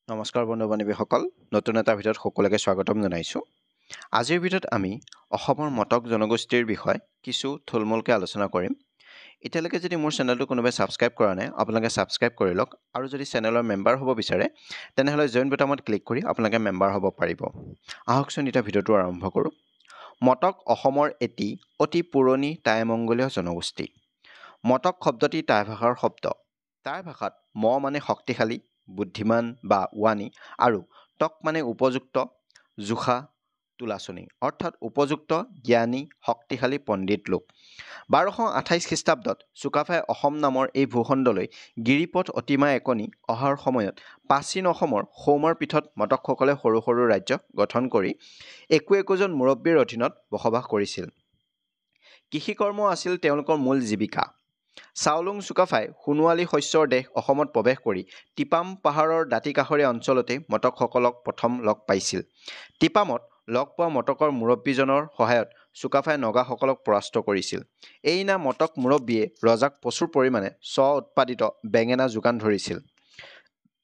নমস্কাৰ বন্ধু বান্ধৱীসকল, নতুন এটা ভিডিঅ'ত সকলোকে স্বাগতম জনাইছোঁ। আজিৰ ভিডিঅ'ত আমি অসমৰ মটক জনগোষ্ঠীৰ বিষয়ে কিছু থুলমূলকৈ আলোচনা কৰিম। এতিয়ালৈকে যদি মোৰ চেনেলটো কোনোবাই ছাবস্ক্ৰাইব কৰা নাই, আপোনালোকে ছাবস্ক্ৰাইব কৰি লওক আৰু যদি চেনেলৰ মেম্বাৰ হ'ব বিচাৰে তেনেহ'লে জইন বুটামত ক্লিক কৰি আপোনালোকে মেম্বাৰ হ'ব পাৰিব। আহকচোন এতিয়া ভিডিঅ'টো আৰম্ভ কৰোঁ। মটক অসমৰ এটি অতি পুৰণি টাই মংগোলীয় জনগোষ্ঠী। মটক শব্দটি টাই ভাষাৰ শব্দ। টাই ভাষাত ম মানে শক্তিশালী, বুদ্ধিমান বা ৱানী আৰু টক মানে উপযুক্ত, জোখা, তুলাচনী অৰ্থাৎ উপযুক্ত, জ্ঞানী, শক্তিশালী পণ্ডিত লোক। 1228 খ্ৰীষ্টাব্দত চুকাফাই অসম নামৰ এই ভূখণ্ডলৈ গিৰিপথ অতিমা একনি অহাৰ সময়ত প্ৰাচীন অসমৰ সৌমৰ পীঠত মটকসকলে সৰু সৰু ৰাজ্য গঠন কৰি একোজন মুৰব্বীৰ অধীনত বসবাস কৰিছিল। কৃষিকৰ্ম আছিল তেওঁলোকৰ মূল জীৱিকা। চাওলুং চুকাফাই সোণোৱালী শস্যৰ দেশ অসমত প্ৰৱেশ কৰি টিপাম পাহাৰৰ দাঁতিকাষৰীয়া অঞ্চলতে মটকসকলক প্ৰথম লগ পাইছিল। টিপামত লগ পোৱা মটকৰ মুৰব্বীজনৰ সহায়ত চুকাফাই নগাসকলক পৰাস্ত কৰিছিল। এইনা মটক মুৰব্বীয়ে ৰজাক প্ৰচুৰ পৰিমাণে স্ব-উৎপাদিত বেঙেনা যোগান ধৰিছিল।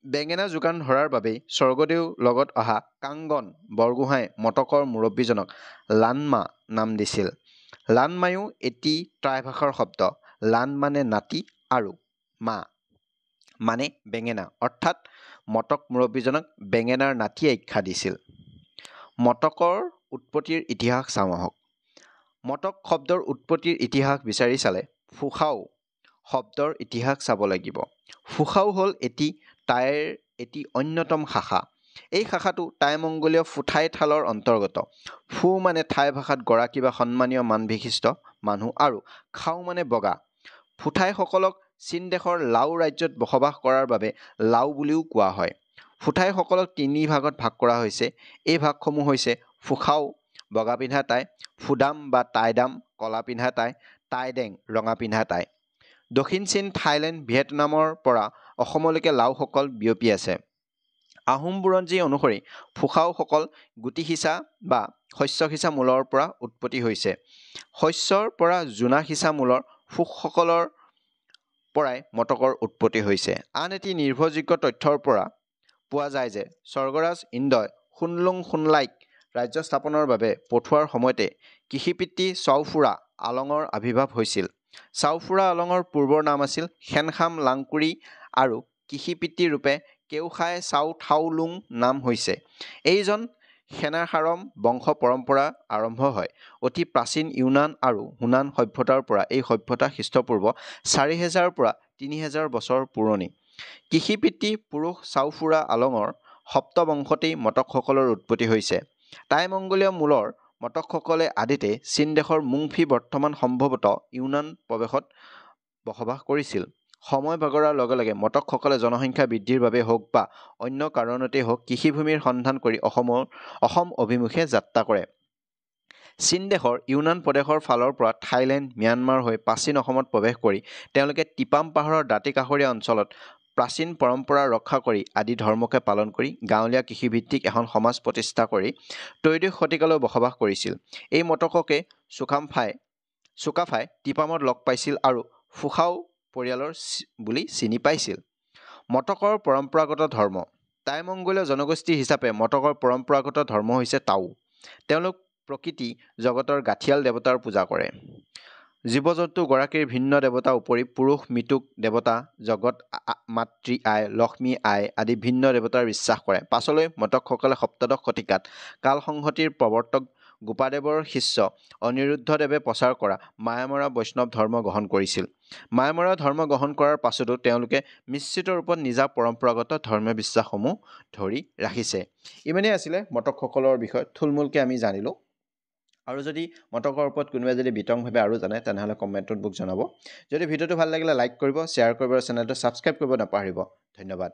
বেঙেনা যোগান ধৰাৰ বাবেই স্বৰ্গদেউ লগত অহা কাংগন বৰগোহাঁই মটকৰ মুৰব্বীজনক লানমা নাম দিছিল। লানমায়ো এটি টাই ভাষাৰ শব্দ। লান মানে নাতি আৰু মা মানে বেঙেনা, অৰ্থাৎ মটক মুৰব্বীজনক বেঙেনাৰ নাতি আখ্যা দিছিল। মটকৰ উৎপত্তিৰ ইতিহাস চাওঁ আহক। মটক শব্দৰ উৎপত্তিৰ ইতিহাস বিচাৰি চালে ফুসাও শব্দৰ ইতিহাস চাব লাগিব। ফুসাও হ'ল টাইৰ এটি অন্যতম শাখা। এই শাখাটো টাই মংগোলীয় ফুঠাই থালৰ অন্তৰ্গত। ফু মানে ঠাই ভাষাত গৰাকী বা সন্মানীয় মান বিশিষ্ট মানুহ আৰু খাও মানে বগা। ফুঠাইসকলক চীন দেশৰ লাও ৰাজ্যত বসবাস কৰাৰ বাবে লাও বুলিও কোৱা হয়। ফুঠাইসকলক তিনি ভাগত ভাগ কৰা হৈছে। এই ভাগসমূহ হৈছে ফুসাও বগা পিন্ধা টাই, ফুডাম বা টাইডাম কলা পিন্ধা টাই, টাইডেং ৰঙা পিন্ধা টাই। দক্ষিণ চীন, থাইলেণ্ড, ভিয়েটনামৰ পৰা অসমলৈকে লাওসকল বিয়পি আছে। আহোম বুৰঞ্জী অনুসৰি ফুসাওসকল গুটি সিঁচা বা শস্য সিঁচা মূলৰ পৰা উৎপত্তি হৈছে। শস্যৰ পৰা জোনা সিঁচা মূলৰ ফুকসকলৰ পৰাই মটকৰ উৎপত্তি হৈছে। আন এটি নিৰ্ভৰযোগ্য তথ্যৰ পৰা পোৱা যায় যে স্বৰ্গৰাজ ইন্দ্ৰই শুনলুং শুনলাইক ৰাজ্য স্থাপনৰ বাবে পঠোৱাৰ সময়তে কৃষিপিতৃ চাওফুৰা আলঙৰ আবিৰ্ভাৱ হৈছিল। চাওফুৰা আলঙৰ পূৰ্বৰ নাম আছিল খেনখাম লাংকুৰি আৰু কৃষিপিতৃ ৰূপে কেওখাই চাও থাওলুং নাম হৈছে। এইজন সেনাসাৰম বংশ পৰম্পৰা আৰম্ভ হয়। অতি প্ৰাচীন ইউনান আৰু হুনান সভ্যতাৰ পৰা এই সভ্যতা খ্ৰীষ্টপূৰ্ব 4000 পৰা 3000 বছৰ পুৰণি। কৃষিপিতৃ পুৰুষ চাওফুৰা আলঙৰ সপ্তবংশতেই মটকসকলৰ উৎপত্তি হৈছে। টাই মংগোলীয় মূলৰ মটকসকলে আদিতে চীন দেশৰ মুংফি বৰ্তমান সম্ভৱত ইউনান প্ৰৱেশত বসবাস কৰিছিল। সময় বাগৰাৰ লগে লগে মটকসকলে জনসংখ্যা বৃদ্ধিৰ বাবে হওক বা অন্য কাৰণতেই হওক কৃষিভূমিৰ সন্ধান কৰি অসম অভিমুখে যাত্ৰা কৰে। চীন দেশৰ ইউনান প্ৰদেশৰ ফালৰ পৰা থাইলেণ্ড, ম্যানমাৰ হৈ প্ৰাচীন অসমত প্ৰৱেশ কৰি তেওঁলোকে টিপাম পাহাৰৰ দাঁতিকাষৰীয়া অঞ্চলত প্ৰাচীন পৰম্পৰা ৰক্ষা কৰি আদি ধৰ্মকে পালন কৰি গাঁৱলীয়া কৃষিভিত্তিক এখন সমাজ প্ৰতিষ্ঠা কৰি ত্ৰয়োদশ শতিকালৈ বসবাস কৰিছিল। এই মটককে চুকাফাই টিপামত লগ পাইছিল আৰু ফুসাও পৰিয়ালৰ বুলি চিনি পাইছিল। মটকৰ পৰম্পৰাগত ধৰ্ম। টাই মংগোলীয় জনগোষ্ঠী হিচাপে মটকৰ পৰম্পৰাগত ধৰ্ম হৈছে টাও। তেওঁলোক প্ৰকৃতি জগতৰ গাঠিয়াল দেৱতাৰ পূজা কৰে। জীৱ-জন্তু গৰাকীৰ ভিন্ন দেৱতা উপৰি পুৰুষ মৃতুক দেৱতা, জগত মাতৃ আই, লক্ষ্মী আই আদি ভিন্ন দেৱতাৰ বিশ্বাস কৰে। পাছলৈ মটকসকলে সপ্তদশ শতিকাত কালসংহতিৰ প্ৰৱৰ্তক গোপাদেৱৰ শিষ্য অনিৰুদ্ধদেৱে প্ৰচাৰ কৰা মায়ামৰা বৈষ্ণৱ ধৰ্ম গ্ৰহণ কৰিছিল। মায়ামৰা ধৰ্ম গ্ৰহণ কৰাৰ পাছতো তেওঁলোকে মিশ্ৰিত ৰূপত নিজা পৰম্পৰাগত ধৰ্মীয় বিশ্বাসসমূহ ধৰি ৰাখিছে। ইমানেই আছিলে মটকসকলৰ বিষয়ে থুলমূলকৈ আমি জানিলোঁ। আৰু যদি মটকৰ ওপৰত কোনোবাই যদি বিতংভাৱে আৰু জানে তেনেহ'লে কমেণ্টত মোক জনাব। যদি ভিডিঅ'টো ভাল লাগিলে লাইক কৰিব, শ্বেয়াৰ কৰিব আৰু চেনেলটো ছাবস্ক্ৰাইব কৰিব নাপাহৰিব। ধন্যবাদ।